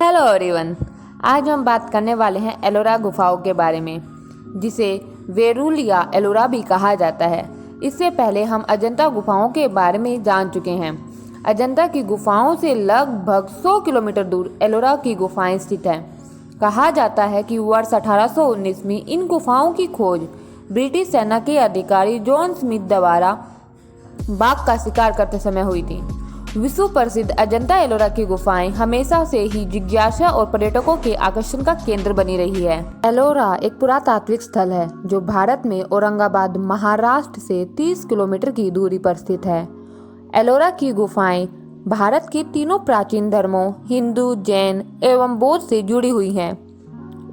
Hello everyone. आज हम बात करने वाले हैं एलोरा गुफाओं के बारे में, जिसे वेरुल या एलोरा भी कहा जाता है। इससे पहले हम अजंता गुफाओं के बारे में जान चुके हैं। अजंता की गुफाओं से लगभग 100 किलोमीटर दूर एलोरा की गुफाएं स्थित हैं। कहा जाता है कि वर्ष 1819 में इन गुफाओं की खोज ब्रिटिश सेना के अधिकारी जॉन स्मिथ द्वारा बाघ का शिकार करते समय हुई थी। विश्व प्रसिद्ध अजंता एलोरा की गुफाएं हमेशा से ही जिज्ञासा और पर्यटकों के आकर्षण का केंद्र बनी रही है। एलोरा एक पुरातात्विक स्थल है जो भारत में औरंगाबाद महाराष्ट्र से 30 किलोमीटर की दूरी पर स्थित है। एलोरा की गुफाएं भारत के तीनों प्राचीन धर्मों हिंदू, जैन एवं बौद्ध से जुड़ी हुई हैं।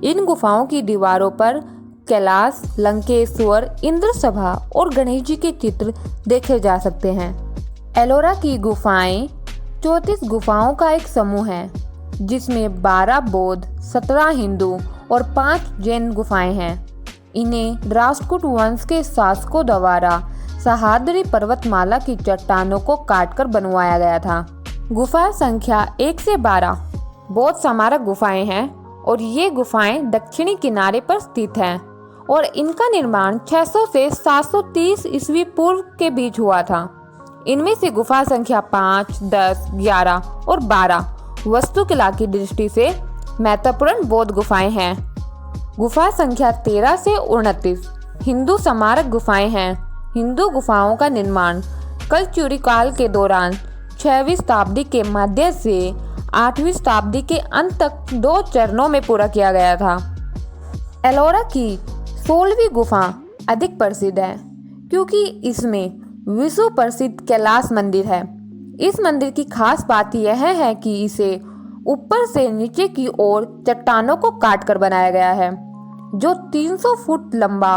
इन गुफाओं की दीवारों पर कैलाश, लंकेश्वर, इंद्र सभा और गणेश जी के चित्र देखे जा सकते हैं। एलोरा की गुफाएं 34 गुफाओं का एक समूह है, जिसमें 12 बौद्ध, 17 हिंदू और 5 जैन गुफाएं हैं। इन्हें राष्ट्रकूट वंश के शासकों द्वारा सह्याद्री पर्वतमाला की चट्टानों को काटकर बनवाया गया था। गुफा संख्या 1 से 12 बौद्ध स्मारक गुफाएं हैं और ये गुफाएं दक्षिणी किनारे पर स्थित हैं और इनका निर्माण 600 से 730 ईस्वी पूर्व के बीच हुआ था। इनमें से गुफा संख्या 5, 10, 11 और 12 वास्तुकला की दृष्टि से महत्वपूर्ण बौद्ध गुफाएं हैं। गुफा संख्या 13 से 29 हिंदू स्मारक गुफाएं हैं। हिंदू गुफाओं का निर्माण कलचुरी काल के दौरान 6वीं शताब्दी के मध्य से 8वीं शताब्दी के अंत तक 2 चरणों में पूरा किया गया था। एलोरा की 16वीं गुफा अधिक प्रसिद्ध है क्योंकि इसमें विश्व प्रसिद्ध कैलाश मंदिर है। इस मंदिर की खास बात यह है कि इसे ऊपर से नीचे की ओर चट्टानों को काटकर बनाया गया है, जो 300 फुट लंबा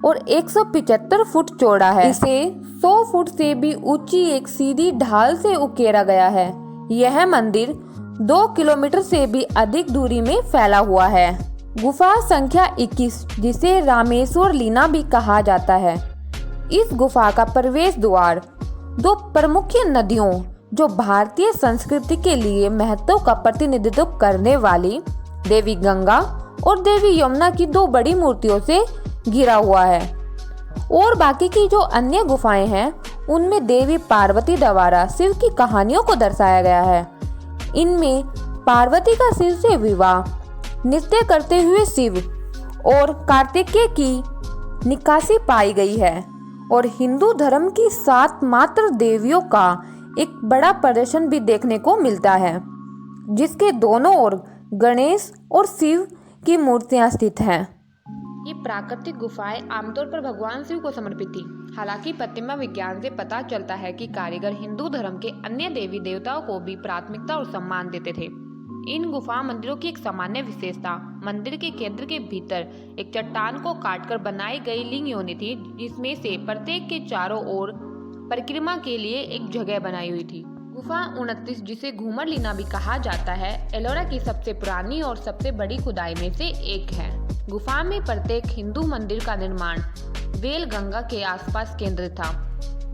और 175 फुट चौड़ा है। इसे 100 फुट से भी ऊंची एक सीधी ढाल से उकेरा गया है। यह मंदिर 2 किलोमीटर से भी अधिक दूरी में फैला हुआ है। गुफा संख्या 21, जिसे रामेश्वर लीना भी कहा जाता है, इस गुफा का प्रवेश द्वार 2 प्रमुख नदियों जो भारतीय संस्कृति के लिए महत्व का प्रतिनिधित्व करने वाली देवी गंगा और देवी यमुना की 2 बड़ी मूर्तियों से घिरा हुआ है। और बाकी की जो अन्य गुफाएं हैं उनमें देवी पार्वती द्वारा शिव की कहानियों को दर्शाया गया है। इनमें पार्वती का शिव से विवाह, नृत्य करते हुए शिव और कार्तिकेय की निकासी पाई गई है और हिंदू धर्म की 7 मात्र देवियों का एक बड़ा प्रदर्शन भी देखने को मिलता है, जिसके दोनों ओर गणेश और शिव की मूर्तियां स्थित हैं। ये प्राकृतिक गुफाएं आमतौर पर भगवान शिव को समर्पित थी। हालांकि प्रतिमा विज्ञान से पता चलता है कि कारीगर हिंदू धर्म के अन्य देवी देवताओं को भी प्राथमिकता और सम्मान देते थे। इन गुफा मंदिरों की एक सामान्य विशेषता मंदिर के केंद्र के भीतर एक चट्टान को काटकर बनाई गई लिंग योनि थी, जिसमें से प्रत्येक के चारों ओर परिक्रमा के लिए एक जगह बनाई हुई थी। गुफा 29, जिसे घूमर लीना भी कहा जाता है, एलोरा की सबसे पुरानी और सबसे बड़ी खुदाई में से एक है। गुफा में प्रत्येक हिंदू मंदिर का निर्माण वेल गंगा के आसपास केंद्रित था,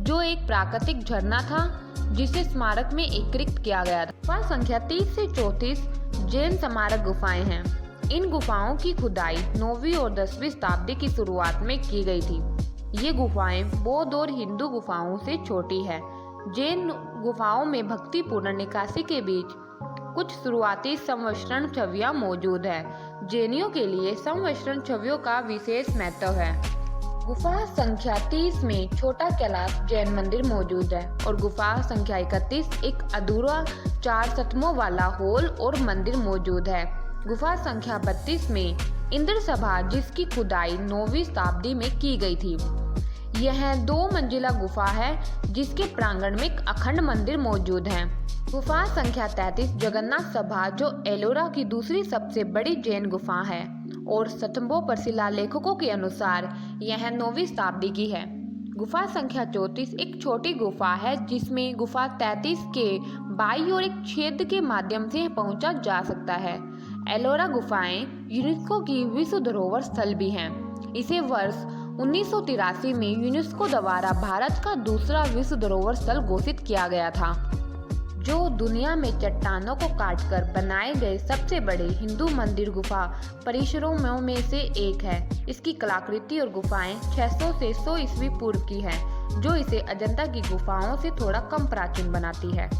जो एक प्राकृतिक झरना था जिसे स्मारक में एकीकृत किया गया था। गुफा संख्या 30 से 34 जैन स्मारक गुफाएं हैं। इन गुफाओं की खुदाई 9वीं और 10वीं शताब्दी की शुरुआत में की गई थी। ये गुफाएं बौद्ध और हिंदू गुफाओं से छोटी है। जैन गुफाओं में भक्तिपूर्ण निकासी के बीच कुछ शुरुआती संवत्सरण छवियां मौजूद है। जैनियों के लिए संवत्सरण छवियों का विशेष महत्व है। गुफा संख्या 30 में छोटा कैलाश जैन मंदिर मौजूद है और गुफा संख्या 31 एक अधूरा 4 सतमों वाला हॉल और मंदिर मौजूद है। गुफा संख्या 32 में इंद्र सभा, जिसकी खुदाई 9वीं शताब्दी में की गई थी। यह 2 मंजिला गुफा है जिसके प्रांगण में एक अखंड मंदिर मौजूद है। गुफा संख्या 33 जगन्नाथ सभा, जो एलोरा की दूसरी सबसे बड़ी जैन गुफा है और स्तंभों पर शिलालेखों के अनुसार यह 9वीं शताब्दी की है। गुफा संख्या 34 एक छोटी गुफा है जिसमें गुफा 33 के बाईं ओर एक छेद के माध्यम से पहुंचा जा सकता है। एलोरा गुफाएं यूनेस्को की विश्व धरोहर स्थल भी हैं। इसे वर्ष 1983 में यूनेस्को द्वारा भारत का दूसरा विश्व धरोहर स्थल घोषित किया गया था। जो दुनिया में चट्टानों को काटकर बनाए गए सबसे बड़े हिंदू मंदिर गुफा परिसरों में से एक है। इसकी कलाकृति और गुफाएं 600 से 100 ईस्वी पूर्व की हैं, जो इसे अजंता की गुफाओं से थोड़ा कम प्राचीन बनाती है।